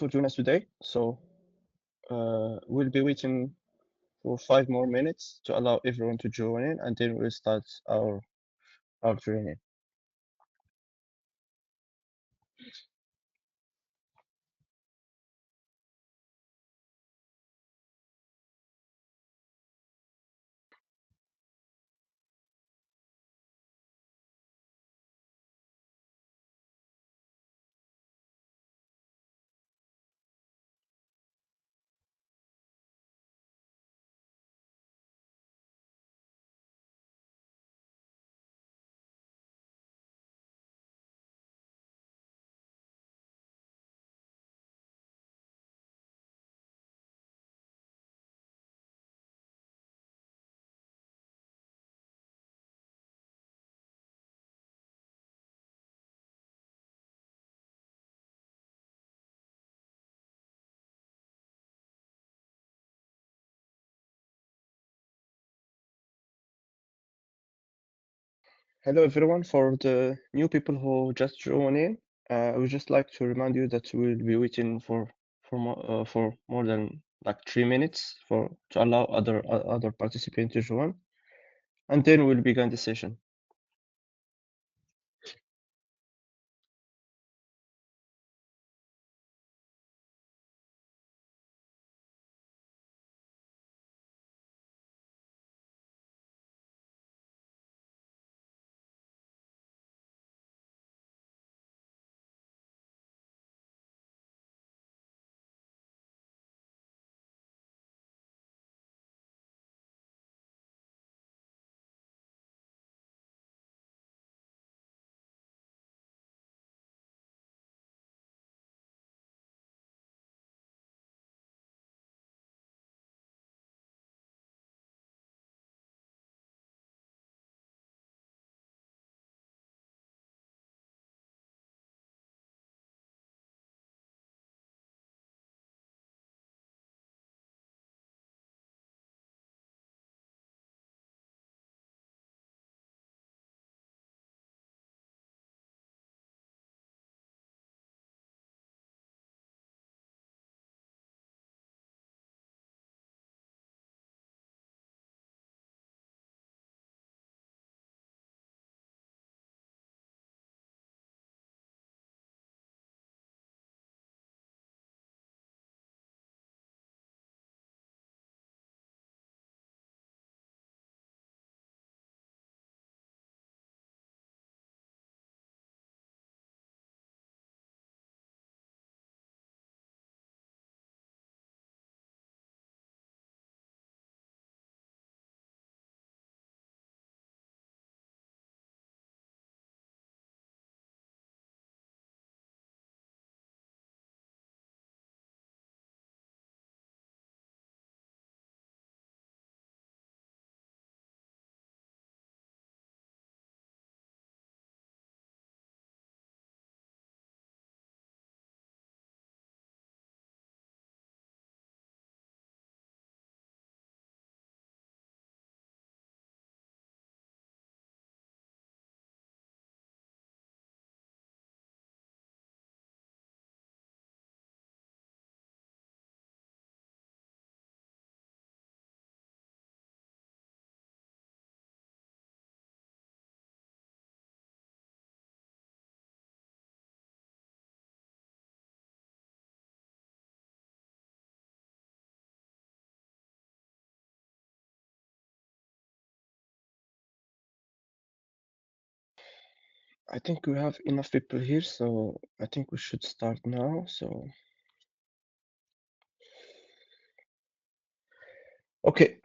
for joining us today. So we'll be waiting for 5 more minutes to allow everyone to join in, and then we'll start our training. Hello everyone. For the new people who just joined in, I would just like to remind you that we'll be waiting for more than like 3 minutes to allow other participants to join, and then we'll begin the session. I think we have enough people here, so I think we should start now. So, okay,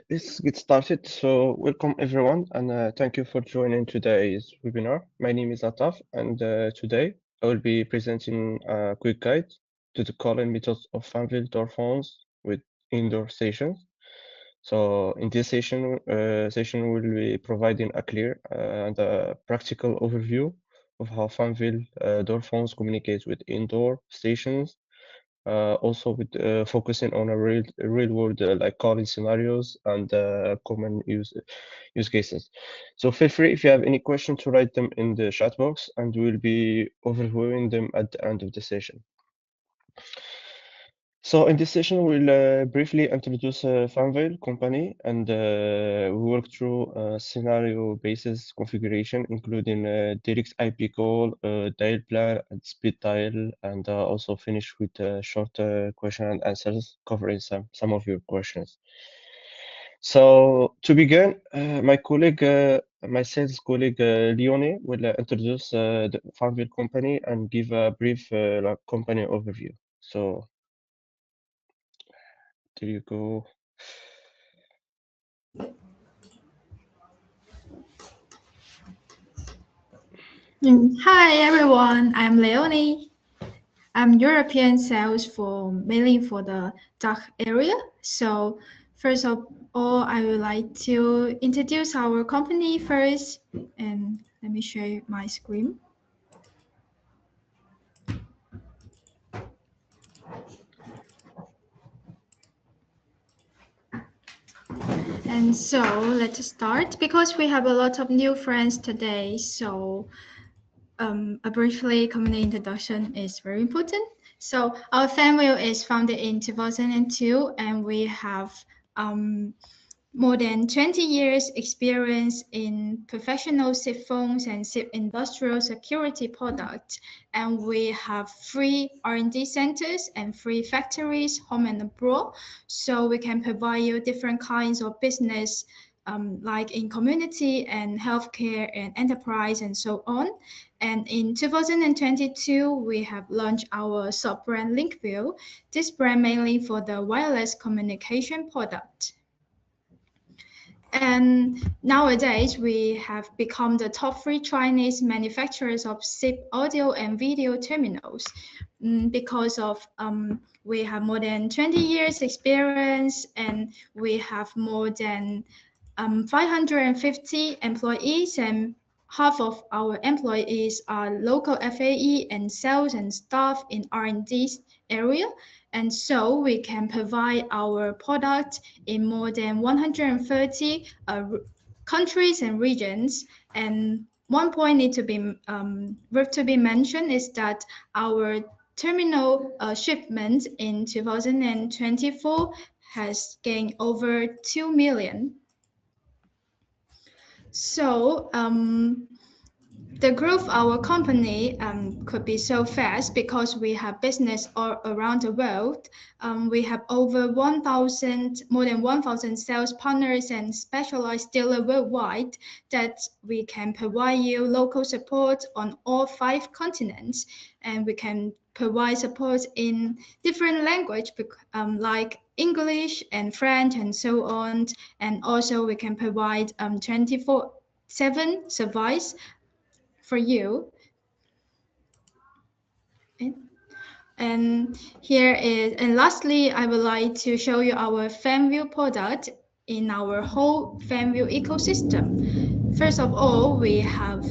let's get started. So, welcome everyone, and thank you for joining today's webinar. My name is Ataf, and today I will be presenting a quick guide to the calling methods of Fanvil doorphones with indoor stations. So in this session we'll be providing a clear and a practical overview of how Fanvil doorphones communicate with indoor stations, also with focusing on a real world like calling scenarios and common use cases. So feel free if you have any questions to write them in the chat box, and we'll be overviewing them at the end of the session. So in this session, we'll briefly introduce Fanvil company and we work through scenario-based configuration, including direct IP call, dial plan, and speed dial, and also finish with short question and answers covering some of your questions. So to begin, my sales colleague Leonie will introduce the Fanvil company and give a brief company overview. So there you go. Hi everyone, I'm Leonie. I'm European sales mainly for the DACH area. So first of all, I would like to introduce our company first, and let me share my screen. And so let's start because we have a lot of new friends today. So a briefly company introduction is very important. So our Fanvil is founded in 2002, and we have more than 20 years experience in professional SIP phones and SIP industrial security products. And we have 3 R&D centers and 3 factories, home and abroad. So we can provide you different kinds of business like in community and healthcare and enterprise and so on. And in 2022, we have launched our sub-brand Linkview. This brand mainly for the wireless communication product. And nowadays, we have become the top 3 Chinese manufacturers of SIP audio and video terminals because of we have more than 20 years experience and we have more than 550 employees, and half of our employees are local FAE and sales and staff in R&D area. And so we can provide our product in more than 130 countries and regions. And one point need to be worth to be mentioned is that our terminal shipment in 2024 has gained over 2 million. So the growth of our company could be so fast because we have business all around the world. We have over 1,000, more than 1,000 sales partners and specialized dealers worldwide that we can provide you local support on all 5 continents. And we can provide support in different language like English and French and so on. And also we can provide 24/7 service for you. And here is, and lastly, I would like to show you our Fanvil product in our whole Fanvil ecosystem. First of all, we have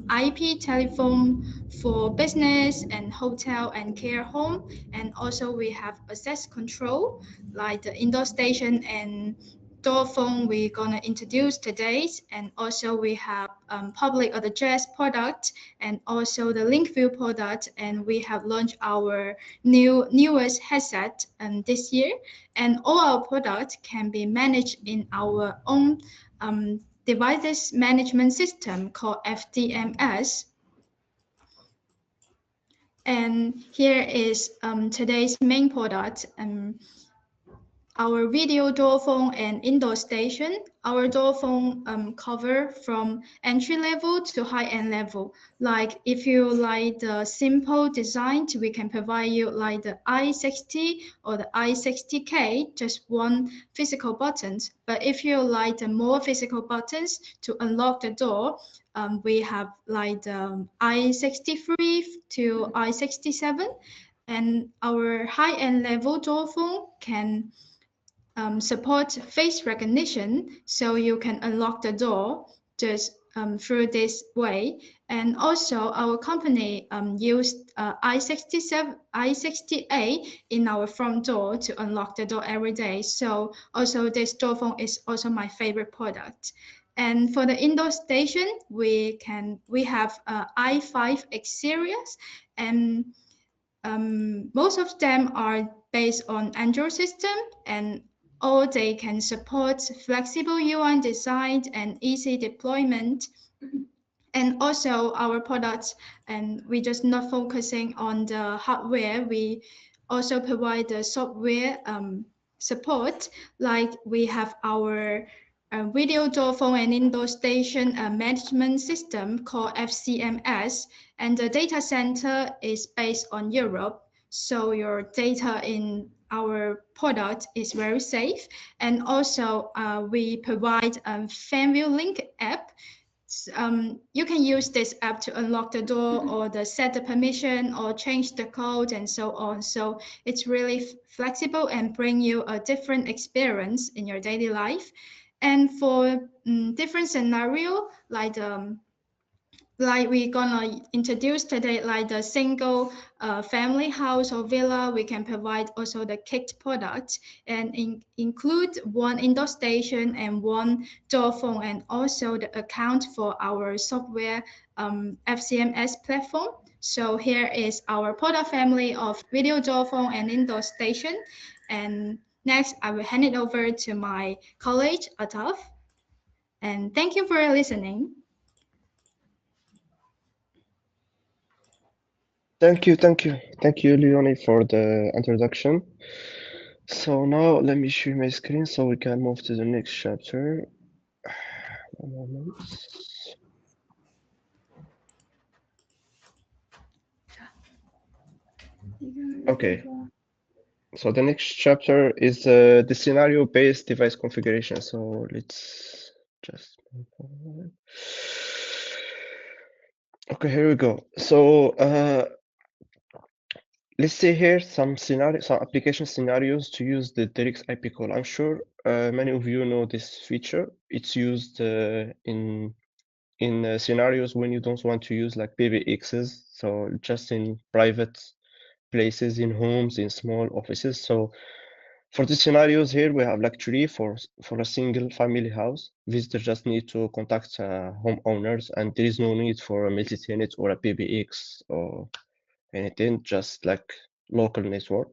IP telephone for business and hotel and care home, and also we have access control like the indoor station and door phone we're gonna introduce today, and also we have public address product and also the Linkview product, and we have launched our newest headset this year, and all our products can be managed in our own devices management system called FDMS. And here is today's main product. Our video door phone and indoor station. Our door phone cover from entry level to high-end level. Like if you like the simple design, we can provide you like the i60 or the i60K, just one physical buttons. But if you like the more physical buttons to unlock the door, we have like the i63 to i67. And our high-end level door phone can support face recognition, so you can unlock the door just through this way. And also our company used i68 in our front door to unlock the door every day. So also this door phone is also my favorite product. And for the indoor station, we have i5X series, and most of them are based on Android system, and all they can support flexible UI design and easy deployment. And also our products, and we just not focusing on the hardware, we also provide the software support. Like we have our video door phone and indoor station management system called FCMS, and the data center is based on Europe, so your data in our product is very safe. And also we provide a Fanvil Link app. You can use this app to unlock the door or the set the permission or change the code and so on. So it's really flexible and bring you a different experience in your daily life. And for different scenario, like we're gonna introduce today, like the single family house or villa, we can provide also the kit product and include one indoor station and one door phone, and also the account for our software FCMS platform. So here is our product family of video door phone and indoor station. And next, I will hand it over to my colleague Ataf. And thank you for listening. Thank you, Leonie, for the introduction. So now let me share my screen so we can move to the next chapter. One moment. Okay, so the next chapter is the scenario-based device configuration. So let's just move on. Okay, here we go. So let's see here some application scenarios to use the direct IP call. I'm sure many of you know this feature. It's used in scenarios when you don't want to use like PBXs, so just in private places, in homes, in small offices. So for the scenarios here, we have like three for a single family house. Visitors just need to contact homeowners, and there is no need for a multi-tenant or a PBX or anything, just like local network.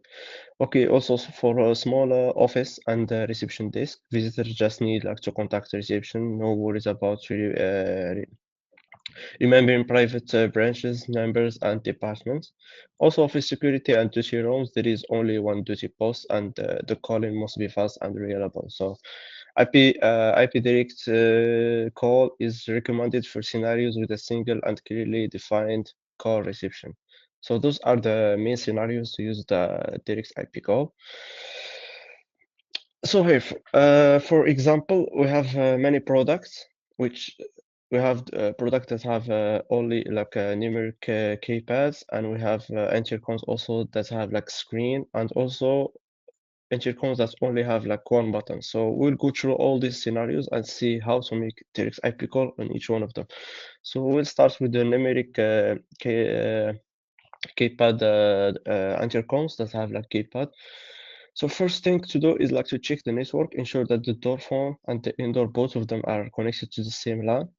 Okay, also for a smaller office and the reception desk, visitors just need like to contact the reception. No worries about remembering private branches, numbers, and departments. Also for security and duty rooms, there is only one duty post, and the calling must be fast and reliable. So IP direct call is recommended for scenarios with a single and clearly defined call reception. So those are the main scenarios to use the direct IP call. So here, for example, we have many products which we have products that have only like numeric keypads, and we have intercoms also that have like screen, and also intercoms that only have like one button. So we'll go through all these scenarios and see how to make direct IP call on each one of them. So we'll start with the numeric keypad intercoms that have like keypad. So first thing to do is like to check the network, ensure that the door phone and the indoor, both of them are connected to the same LAN.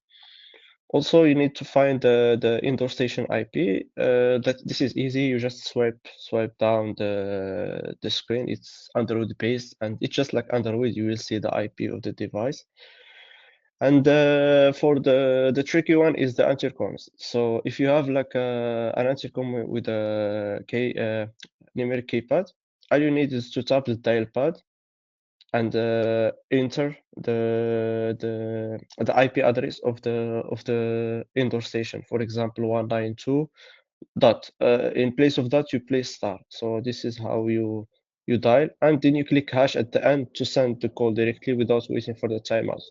Also, you need to find the indoor station IP. That this is easy. You just swipe down the screen. It's Android based, and it's just like Android. You will see the IP of the device. And for the tricky one is the intercoms. So if you have like an intercom with a numeric keypad, all you need is to tap the dial pad and enter the IP address of the indoor station. For example, 192 dot. In place of that, you place star. So this is how you dial, and then you click hash at the end to send the call directly without waiting for the timeout.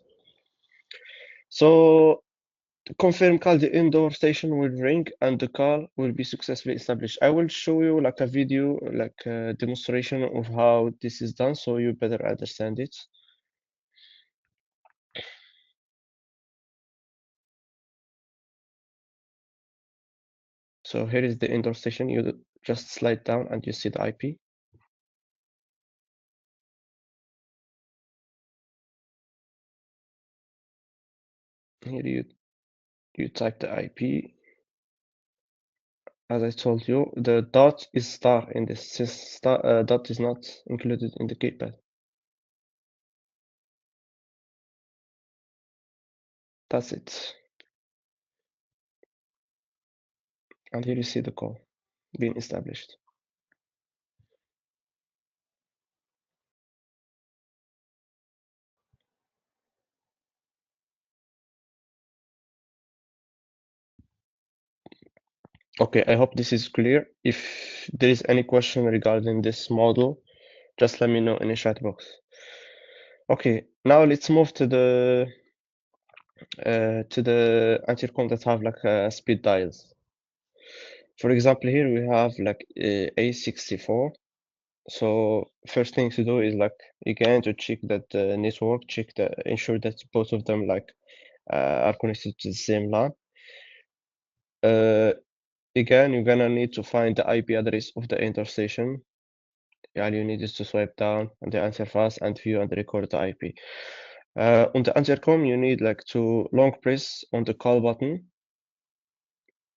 So confirm call, the indoor station will ring and the call will be successfully established. I will show you like a video, like a demonstration of how this is done so you better understand it. So here is the indoor station. You just slide down and you see the IP. Here you type the IP as I told you, the dot is star in this, since dot is not included in the keypad. That's it. And here you see the call being established. Okay, I hope this is clear. If there is any question regarding this model, just let me know in the chat box. Okay, now let's move to the intercom that have like speed dials. For example, here we have like A64. So first thing to do is like again to check that the network, ensure that both of them like are connected to the same LAN. Again, you're gonna need to find the IP address of the interstation. All you need is to swipe down on the interface and view and record the IP. On the intercom, you need like to long press on the call button.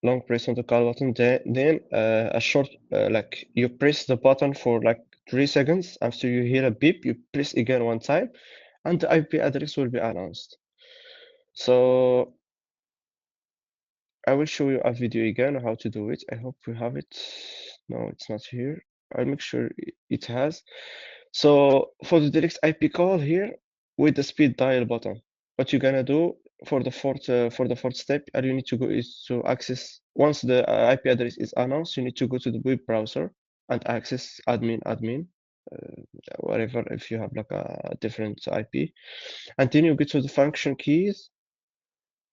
Long press on the call button. Then a short like you press the button for like 3 seconds. After you hear a beep, you press again one time, and the IP address will be announced. So I will show you a video again on how to do it. I hope we have it. No, it's not here. I'll make sure it has. So for the direct IP call here with the speed dial button, what you're gonna do for the fourth step, all you need to go is to access once the IP address is announced, you need to go to the web browser and access admin, whatever if you have like a different IP, and then you go to the function keys.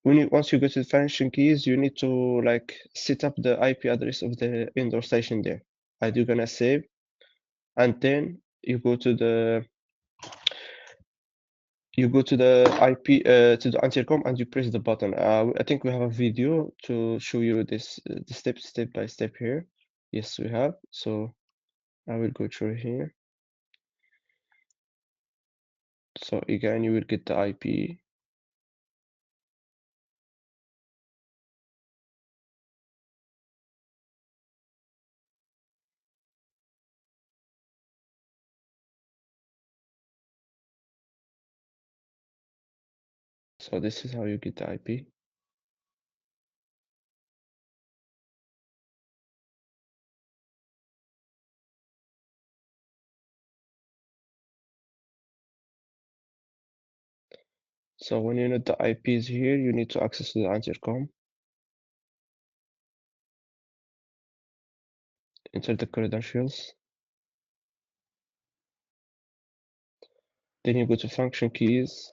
Once you go to the function keys, you need to like set up the IP address of the indoor station there. And you're gonna save, and then you go to the IP to the intercom and you press the button. I think we have a video to show you this the step by step here. Yes, we have. So I will go through here. So again, you will get the IP. So this is how you get the IP. So when you know the IP is here, you need to access to the intercom. Enter the credentials. Then you go to function keys.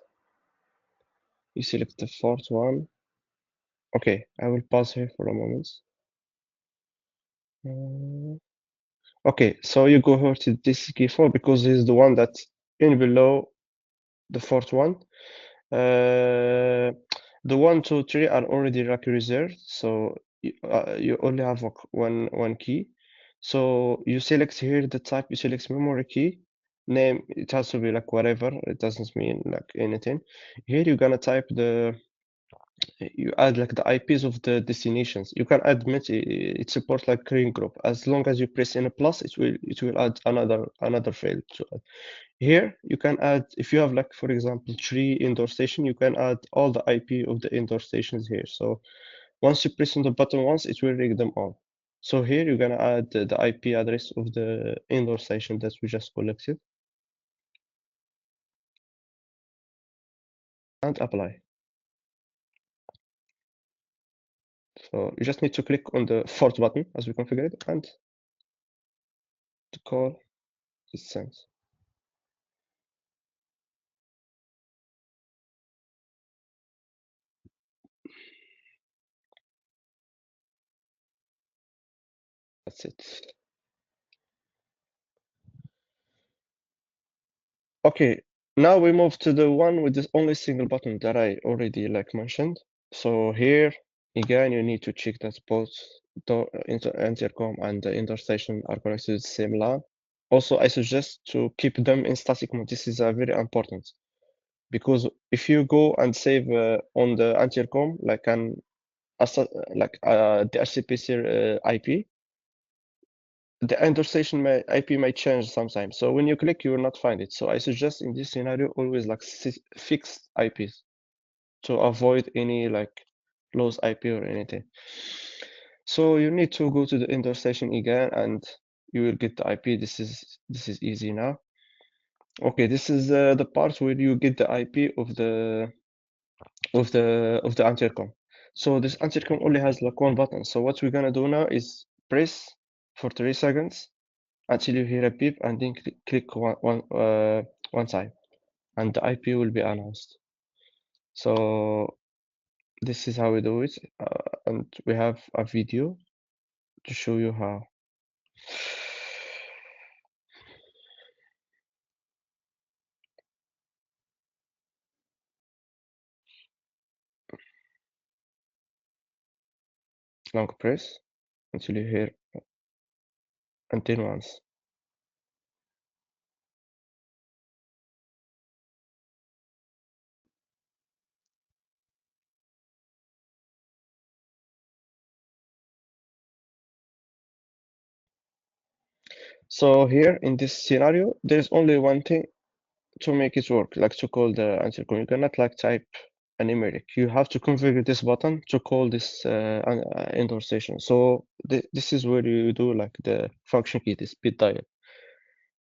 You select the fourth one. Okay, I will pause here for a moment. Okay, so you go here to this key 4 because this is the one that's in below the fourth one. The 1, 2, 3 are already like reserved, so you only have one key. So you select here the type, you select memory key, name, it has to be like whatever, it doesn't mean like anything. Here you're gonna type you add like the IPs of the destinations. You can admit it supports like green group. As long as you press in a plus, it will add another field to it. Here you can add if you have like for example 3 indoor station, you can add all the IP of the indoor stations here. So once you press on the button once, it will ring them all. So here you're gonna add the IP address of the indoor station that we just collected and apply. So you just need to click on the fourth button as we configured and the call is sent. That's it. Okay, now we move to the one with this only single button that I already like mentioned. So here again, you need to check that both the intercom and the interstation are connected to the same LAN. Also, I suggest to keep them in static mode. This is very important because if you go and save on the intercom like an the RCPC IP, the understation IP may change sometimes. So when you click, you will not find it. So I suggest in this scenario always like fixed IPs to avoid any like lost IP or anything. So you need to go to the understation again, and you will get the IP. This is easy now. Okay, this is the part where you get the IP of the intercom. So this intercom only has like one button. So what we're gonna do now is press for 3 seconds until you hear a beep, and then click one time, and the IP will be announced. So this is how we do it, and we have a video to show you how. Long press until you hear, and then once. So here in this scenario, there's only one thing to make it work, like to call the intercom. You cannot like type a numeric. You have to configure this button to call this indoor station. So this is where you do like the function key, the speed dial.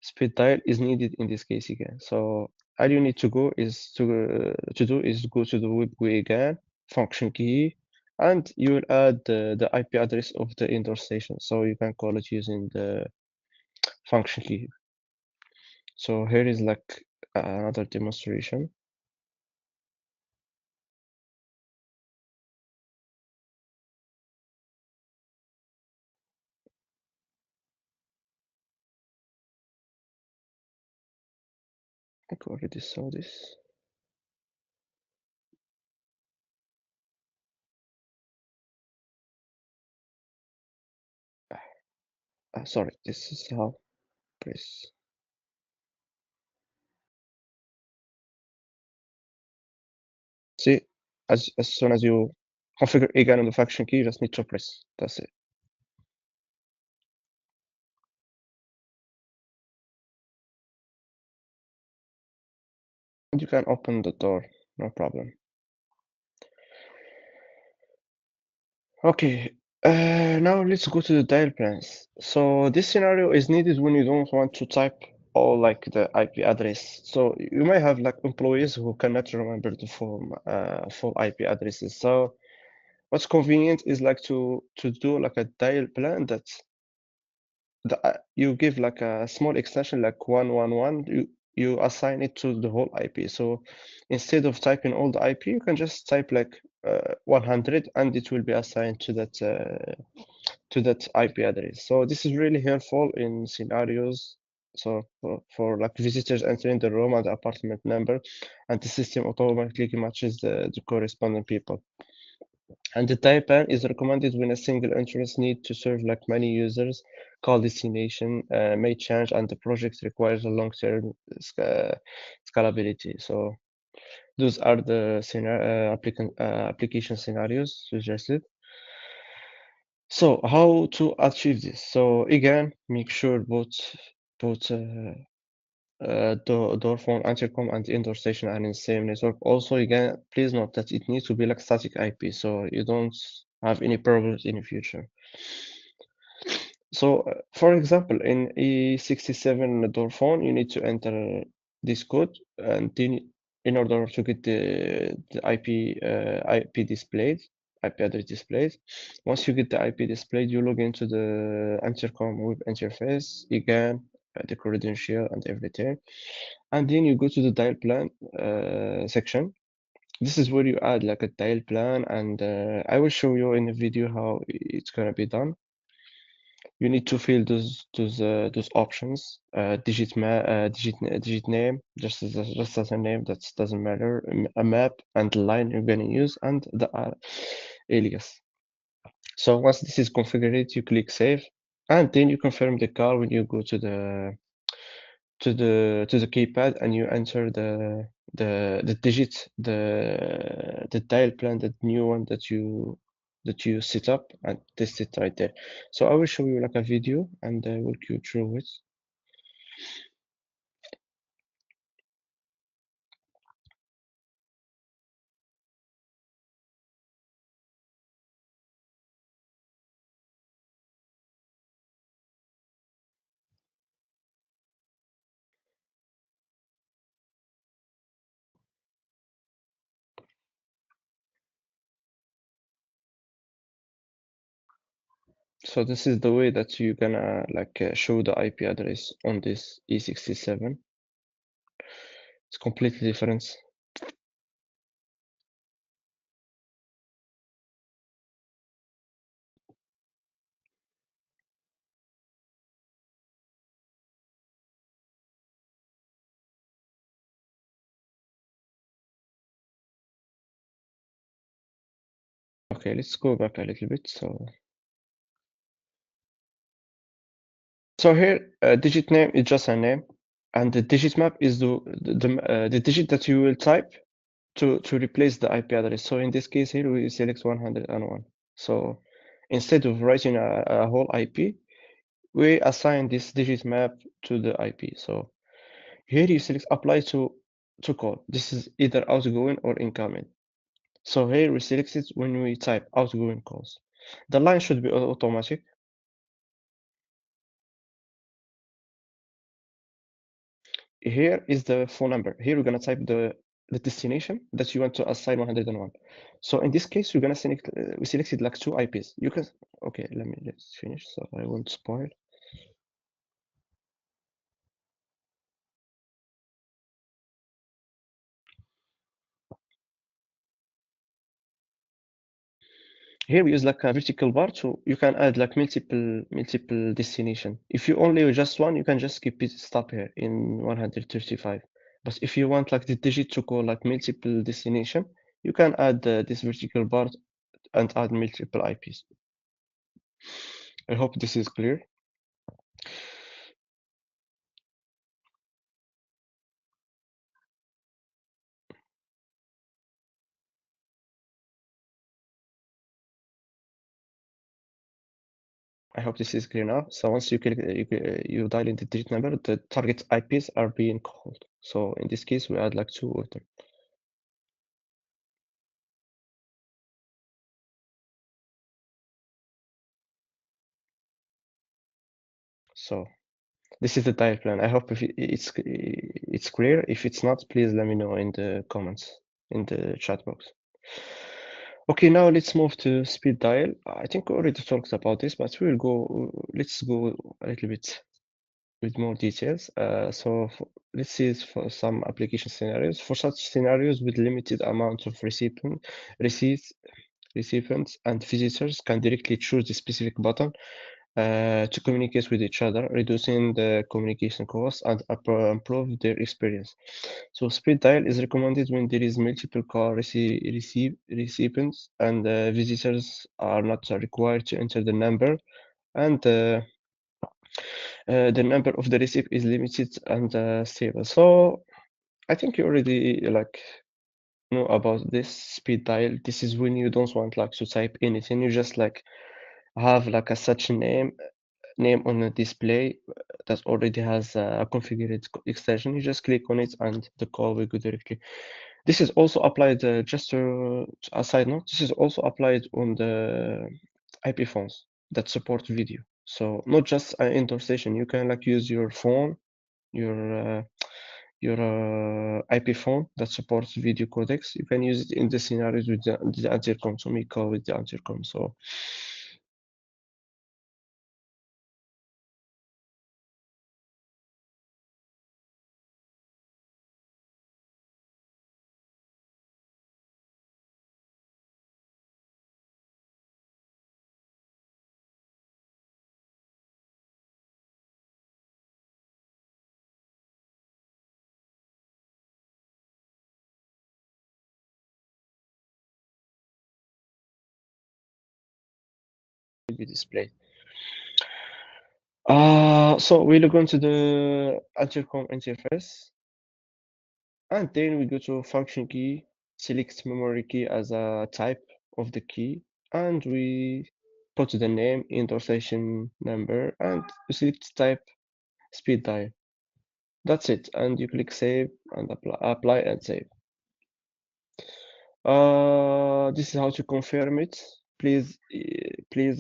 Speed dial is needed in this case again. So all you need to go is to do is go to the web GUI again, function key, and you will add the IP address of the indoor station. So you can call it using the function key. So here is like another demonstration. I think I already saw this. Sorry, this is how press. See, as soon as you configure again on the function key, you just need to press. That's it. And you can open the door, no problem. Okay, now let's go to the dial plans. So this scenario is needed when you don't want to type all like the IP address. So you may have like employees who cannot remember the full IP addresses. So what's convenient is like to do like a dial plan that you give like a small extension like 111, you assign it to the whole IP. So instead of typing all the IP, you can just type like 100, and it will be assigned to that IP address. So this is really helpful in scenarios. So for like visitors entering the room and the apartment number, and the system automatically matches the corresponding people. And the type plan is recommended when a single entrance need to serve like many users. Call destination may change, and the project requires a long-term scalability. So those are the application scenarios suggested. So how to achieve this? So again, make sure both door phone, intercom, and indoor station are in the same network. Also, again, please note that it needs to be like static IP, so you don't have any problems in the future. So, for example, in E67 door phone, you need to enter this code, and then in order to get the IP displayed, IP address displayed. Once you get the IP displayed, you log into the intercom web interface again, the credential and everything, and then you go to the dial plan section. This is where you add like a dial plan, and I will show you in the video how it's gonna be done. You need to fill those options. Digit name, just as a name, that doesn't matter. A map and the line you're gonna use, and the alias. So once this is configured, you click save, and then you confirm the call when you go to the keypad, and you enter the digit, the dial plan, the new one that that you set up and test it right there. So I will show you like a video and walk you through it. So this is the way that you're gonna like show the IP address on this E67. It's completely different. Okay, let's go back a little bit. So here, digit name is just a name, and the digit map is the digit that you will type to replace the IP address. So in this case here, we select 101. So instead of writing a whole IP, we assign this digit map to the IP. So here you select apply to call. This is either outgoing or incoming. So here we select it when we type outgoing calls. The line should be automatic. Here is the phone number. Here we're gonna type the destination that you want to assign 101. So in this case, we're gonna select we selected like two IPs. You can okay, let's finish so I won't spoil. Here we use like a vertical bar, so you can add like multiple destination. If you only use just one, you can just keep it stop here in 135. But if you want like the digit to call like multiple destination, you can add this vertical bar and add multiple IPs. I hope this is clear. I hope this is clear now. So once you click, you dial in the digit number, the target IPs are being called. So in this case, we add like two of them. So this is the dial plan. I hope if it's clear. If it's not, please let me know in the comments in the chat box. Okay, now let's move to speed dial. I think we already talked about this, but we'll go. Let's go a little bit with more details. Let's see for some application scenarios. For such scenarios with limited amount of receipts, recipients and visitors can directly choose the specific button to communicate with each other, reducing the communication costs and improve their experience. So speed dial is recommended when there is multiple call recipients and visitors are not required to enter the number, and the number of the receipt is limited and stable. So I think you already like know about this speed dial. This is when you don't want like to type anything. You just like have like a such name on a display that already has a configured extension. You just click on it and the call will go directly. This is also applied just a side note. This is also applied on the IP phones that support video. So not just an indoor station. You can like use your phone, your IP phone that supports video codecs. You can use it in the scenarios with the intercom. So we call with the intercom. So will be displayed. So we look into the intercom interface, and then we go to function key, select memory key as a type of the key, and we put the name, indoor station number, and you select type speed dial. That's it, and you click save and apply and save. This is how to confirm it. Please press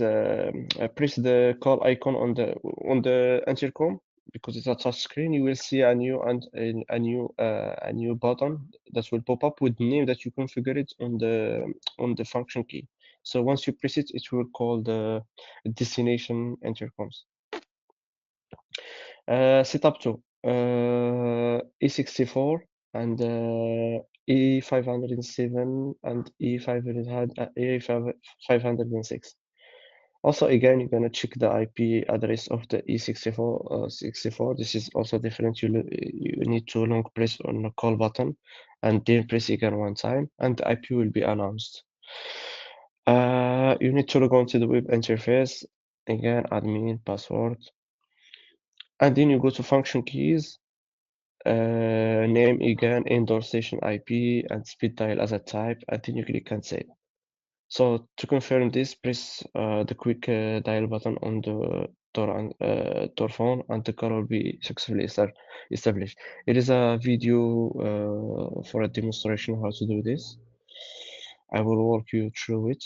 the call icon on the intercom because it's a touch screen. You will see a new and a new button that will pop up with the name that you configured on the function key. So once you press it, it will call the destination intercoms. Setup 2, E64 and E507 and E506. Also, again, you're gonna check the IP address of the E64. 64. This is also different. You need to long press on the call button and then press again one time, and the IP will be announced. You need to log on to the web interface. Again, admin, password, and then you go to function keys, name again, indoor station IP, and speed dial as a type, and then you click and save. So to confirm this, press the quick dial button on the door phone, and the call will be successfully established. It is a video for a demonstration of how to do this. I will walk you through it.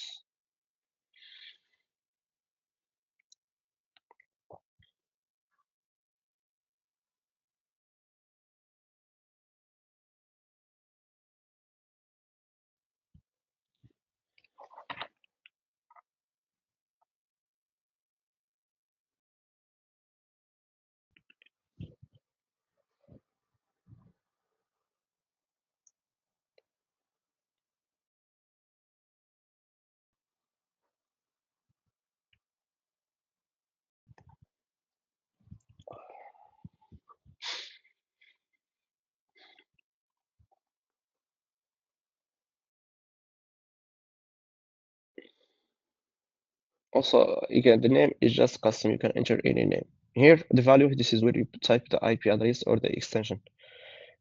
Also, again, the name is just custom. You can enter any name. Here, the value, this is where you type the IP address or the extension.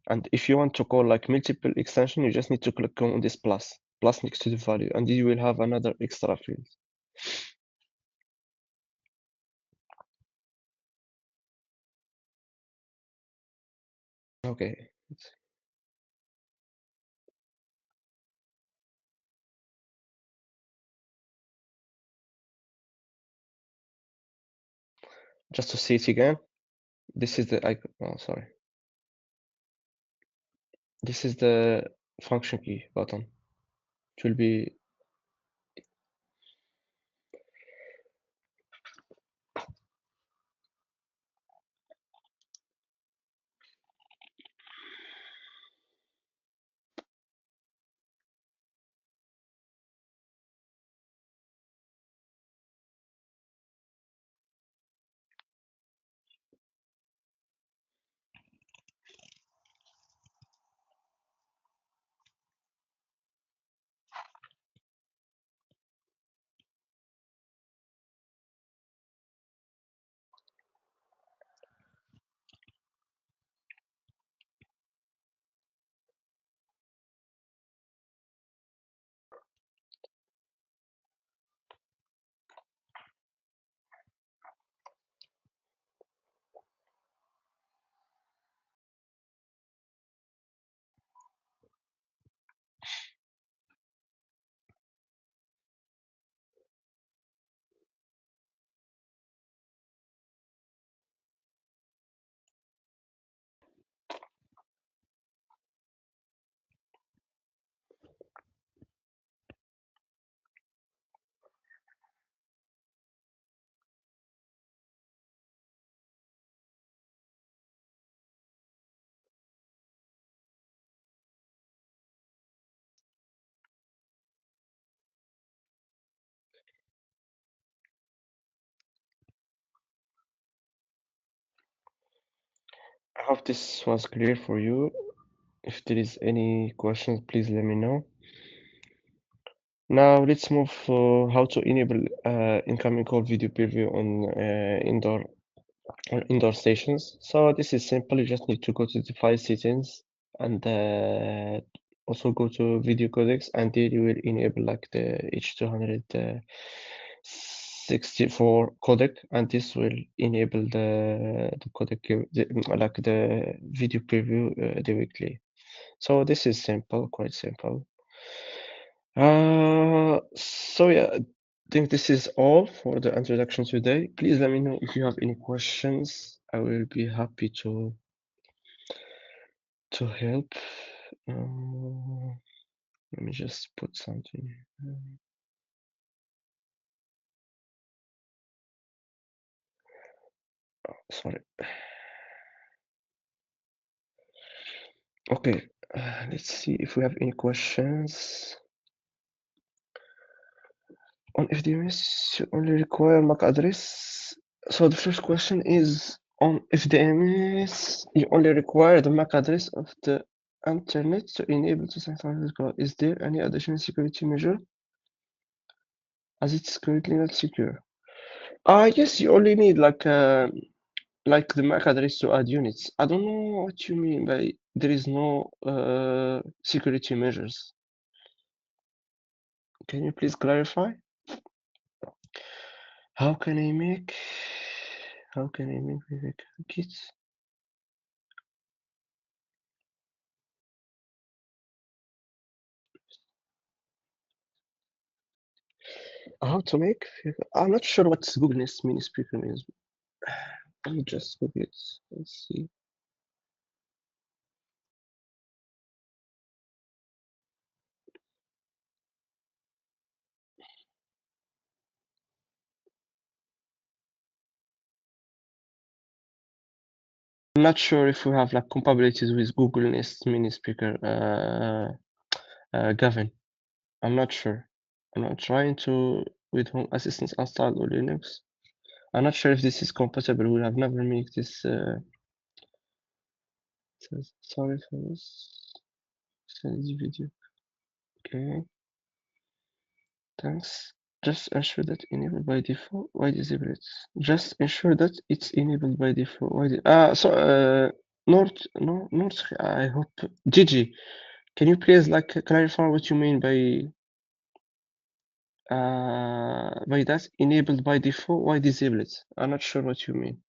And if you want to call like multiple extension, you just need to click on this plus next to the value, and you will have another extra field. Okay. Just to see it again, this is the icon. Oh, sorry. This is the function key button. It will be I hope this was clear for you. If there is any questions, please let me know. Now let's move to how to enable incoming call video preview on indoor stations. So this is simple. You just need to go to the file settings and also go to video codecs, and there you will enable like the H264 codec, and this will enable the codec like the video preview directly. So this is simple, quite simple. So yeah, I think this is all for the introduction today. Please let me know if you have any questions. I will be happy to help. Let me just put something. Sorry. Okay, let's see if we have any questions. On FDMS, you only require MAC address. So the first question is on FDMS, you only require the MAC address of the internet to enable to synchronous call. Is there any additional security measure as it's currently not secure? Yes, you only need like the MAC address to add units. I don't know what you mean by there is no security measures. Can you please clarify? How can I make Vivek kits? How to make? I'm not sure what Google Nest mini speaker means. Let me just Google it. Let's see. I'm not sure if we have like compatibilities with Google Nest mini speaker, Gavin. I'm not sure. I'm not trying to with Home Assistant installed on Linux. I'm not sure if this is compatible. We have never made this. Sorry for this. Send the video. Okay. Thanks. Just ensure that enabled by default. Why disable it? Just ensure that it's enabled by default. North. I hope Gigi. Can you please like clarify what you mean by that enabled by default? Why disable it? I'm not sure what you mean.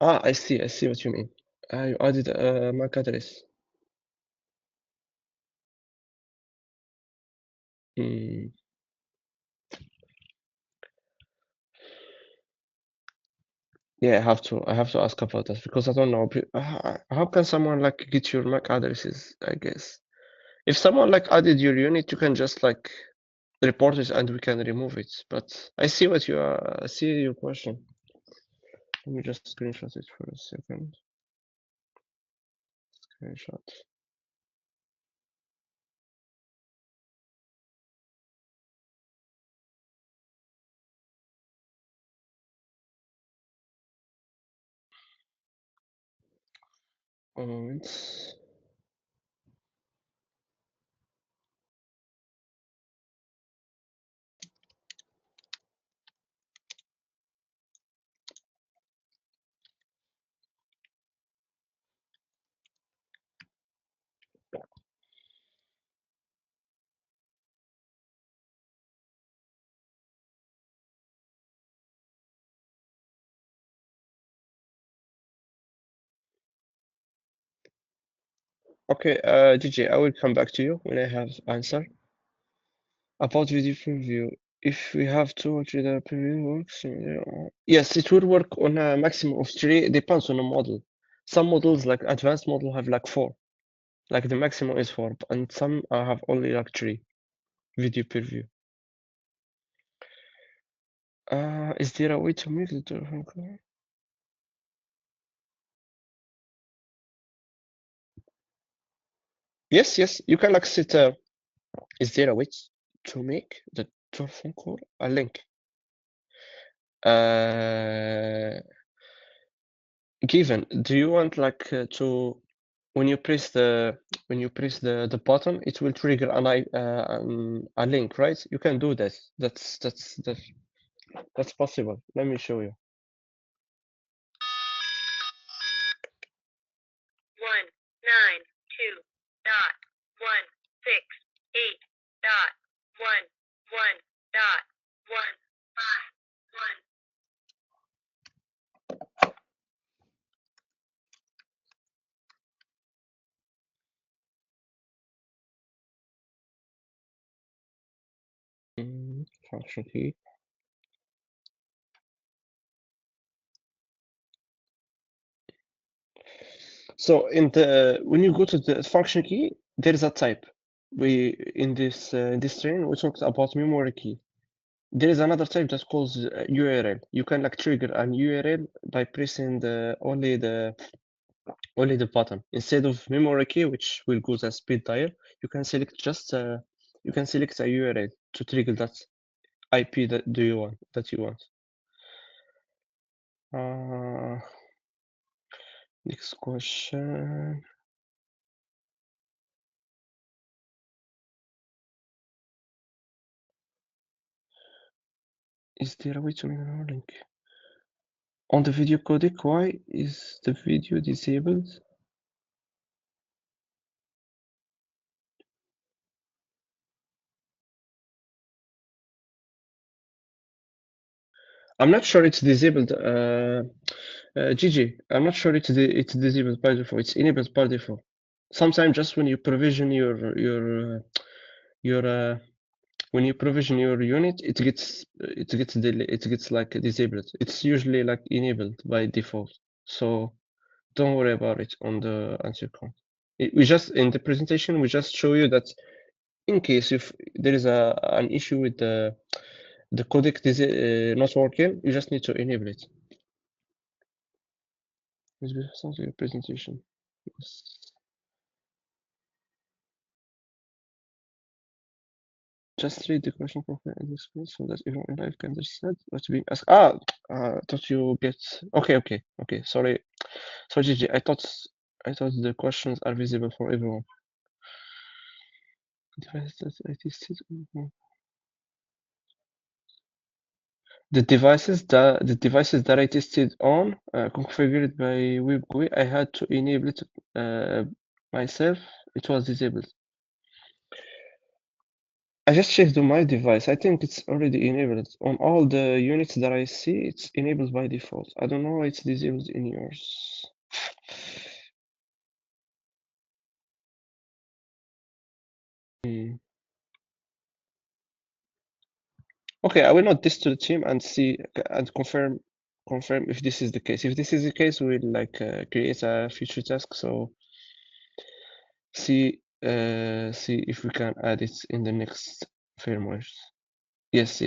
I see. I see what you mean. You added a MAC address. Hmm. Yeah, I have to ask about that because I don't know. How can someone like get your MAC addresses? I guess if someone like added your unit, you can just like report it and we can remove it. But I see what you are. I see your question. Let me just screenshot it for a second. Screenshot. One moment. Okay, DJ, I will come back to you when I have answer about video preview. If we have two or three, the preview works. Yes, it will work on a maximum of three. It depends on the model. Some models, like advanced model, have like four. Like the maximum is four, and some have only like three video preview. Is there a way to make the telephone call? Yes, yes, you can like set. Is there a way to make the telephone call a link? Given, do you want like to when you press the button, it will trigger a link, right? You can do this. That's possible. Let me show you. 192.11.6.8.11.15.1. Function key. So when you go to the function key, there is a type. We in this training we talked about memory key. There is another type that's called URL. You can like trigger an URL by pressing only the button instead of memory key, which will go as speed dial. You can select a URL to trigger that IP that you want. Next question. Is there a way to remove a link? On the video codec, why is the video disabled? I'm not sure it's disabled. Gigi, I'm not sure it's disabled by default. It's enabled by default. Sometimes just when you provision when you provision your unit, it gets like disabled. It's usually like enabled by default. So don't worry about it on the answer code. We just in the presentation we just show you that in case if there is an issue with the codec not working, you just need to enable it. It's something your presentation. Yes. Just read the question properly in this way so that everyone in life can understand what's being asked. Thought you get okay. Sorry, Gigi. I thought the questions are visible for everyone. The devices that I tested on configured by WebGUI, I had to enable it myself. It was disabled. I just checked on my device. I think it's already enabled. On all the units that I see, it's enabled by default. I don't know why it's disabled in yours. Okay, I will note this to the team and see and confirm if this is the case. If this is the case, we'll like create a future task. So see if we can add it in the next firmwares. Yes.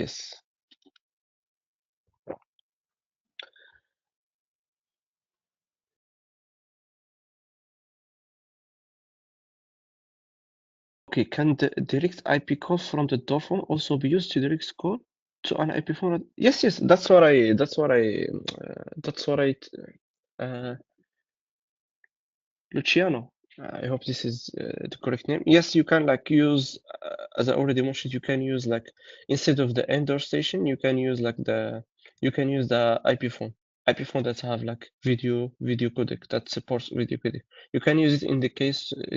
Okay, can the direct IP call from the door phone also be used to direct call to an IP phone? Yes. Uh, Luciano. I hope this is the correct name. Yes, you can like use, as I already mentioned, you can use like instead of the indoor station, you can use the IP phone that have like video codec that supports video codec. You can use it in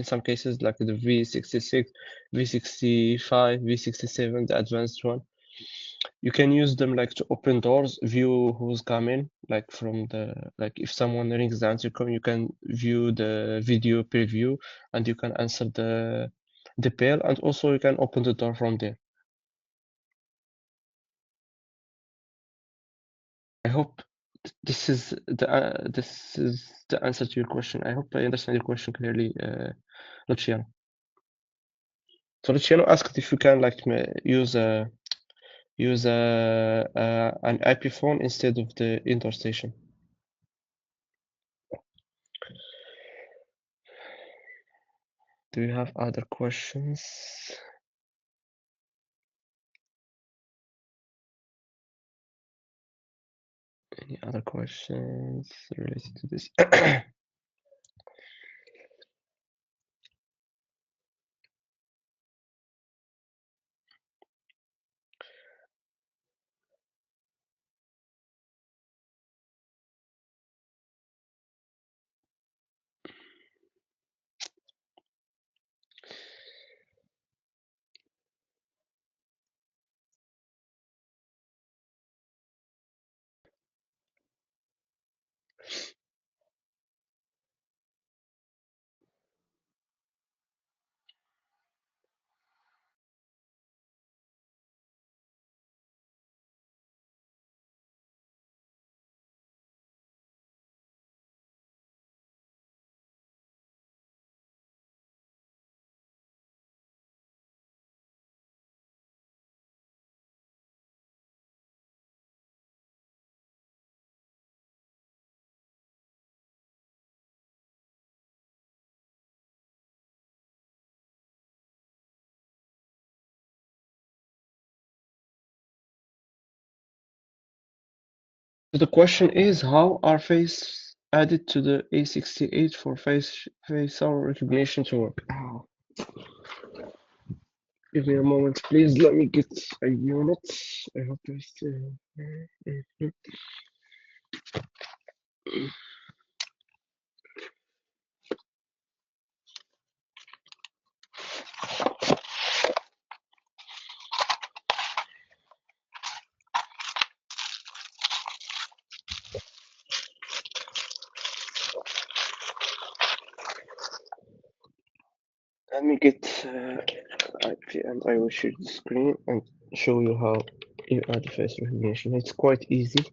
some cases like the V66, V65, V67, the advanced one. You can use them like to open doors, view who's coming, like if someone rings the intercom, you can view the video preview and you can answer the bell, and also you can open the door from there. I hope this is the answer to your question. I hope I understand your question clearly, Luciano. So Luciano asked if you can like use an IP phone instead of the indoor station. Do you have other questions? Any other questions related to this? So the question is, how are face added to the A68 for facial recognition to work? Oh, give me a moment, please. Let me get a unit. I hope it's let me get IP and I will share the screen and show you how you add face recognition. It's quite easy.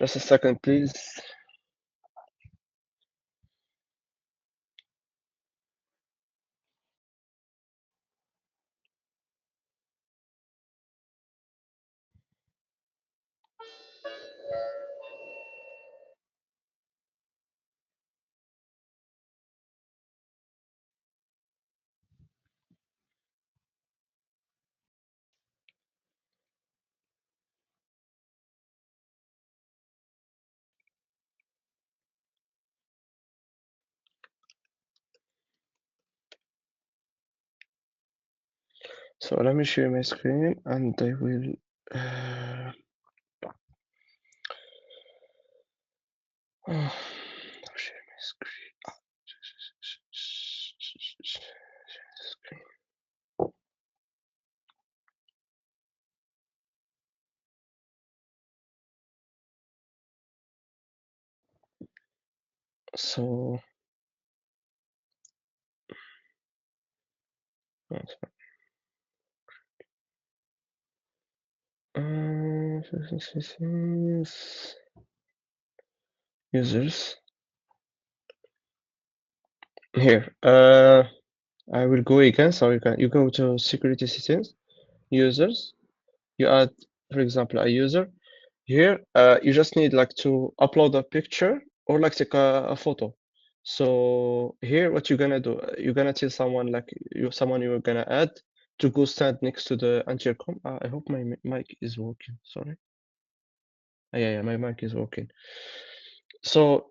Just a second, please. So let me share my screen and I will share my screen. So users here. I will go again. So you go to security settings, users. You add, for example, a user. Here, you just need like to upload a picture or like take a photo. So here, what you're gonna do, you're gonna tell someone like someone you're gonna add to go stand next to the intercom. I hope my mic is working. Sorry. Yeah, my mic is working. So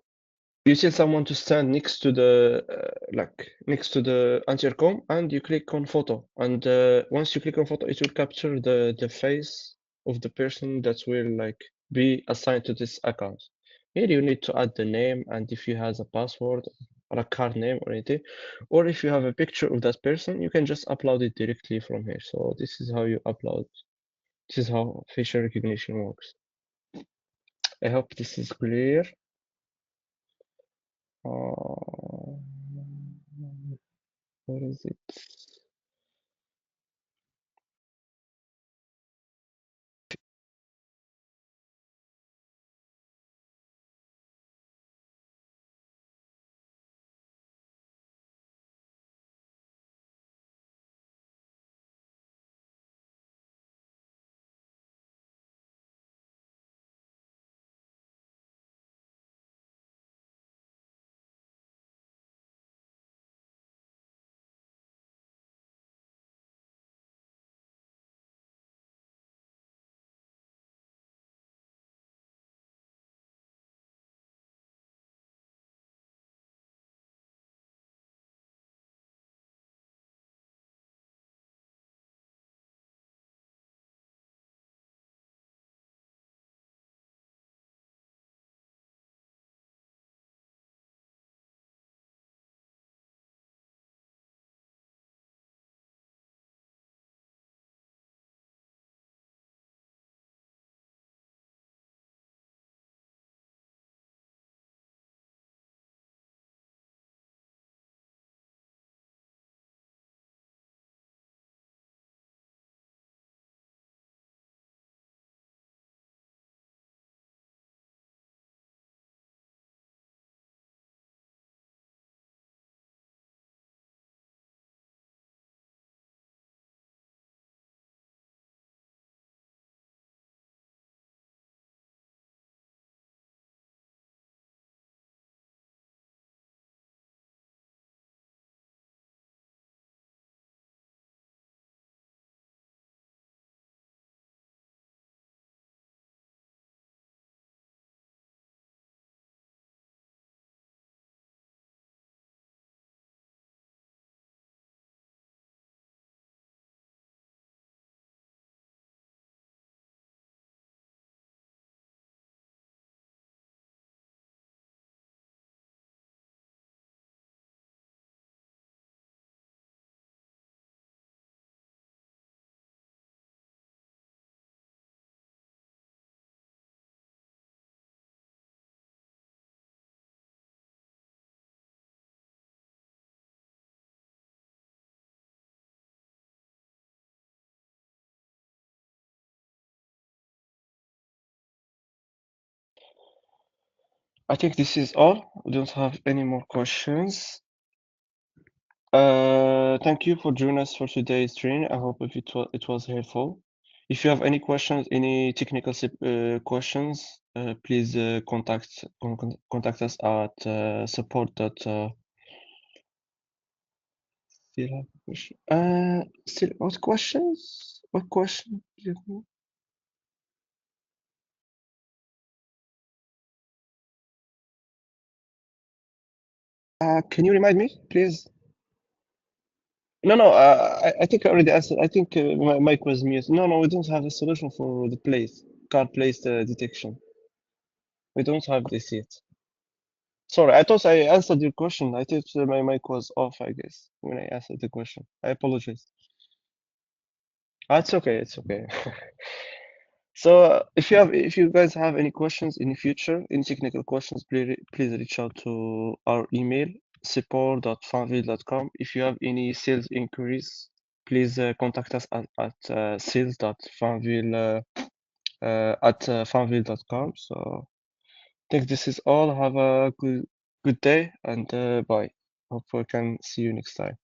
you tell someone to stand next to the like next to the intercom, and you click on photo. And once you click on photo, it will capture the face of the person that will like be assigned to this account. Here you need to add the name, and if you has a password or a card name or anything, or if you have a picture of that person, you can just upload it directly from here. So this is how you upload. This is how facial recognition works. I hope this is clear. Uh, where is it? I think this is all. We don't have any more questions. Thank you for joining us for today's training. I hope if it was helpful. If you have any questions, any technical questions, please contact us at support. Still have a question. Still what questions? What question? Can you remind me, please? No, no. I think I already answered. I think my mic was mute. No, no, we don't have a solution for the car place detection. We don't have this yet. Sorry, I thought I answered your question. I thought my mic was off, I guess, when I answered the question. I apologize. It's okay. It's okay. So if you guys have any questions in the future, any technical questions, please reach out to our email support.fanvil.com. If you have any sales inquiries, please contact us at sales.fanvil@fanvil.com. So I think this is all. Have a good day and bye. Hope we can see you next time.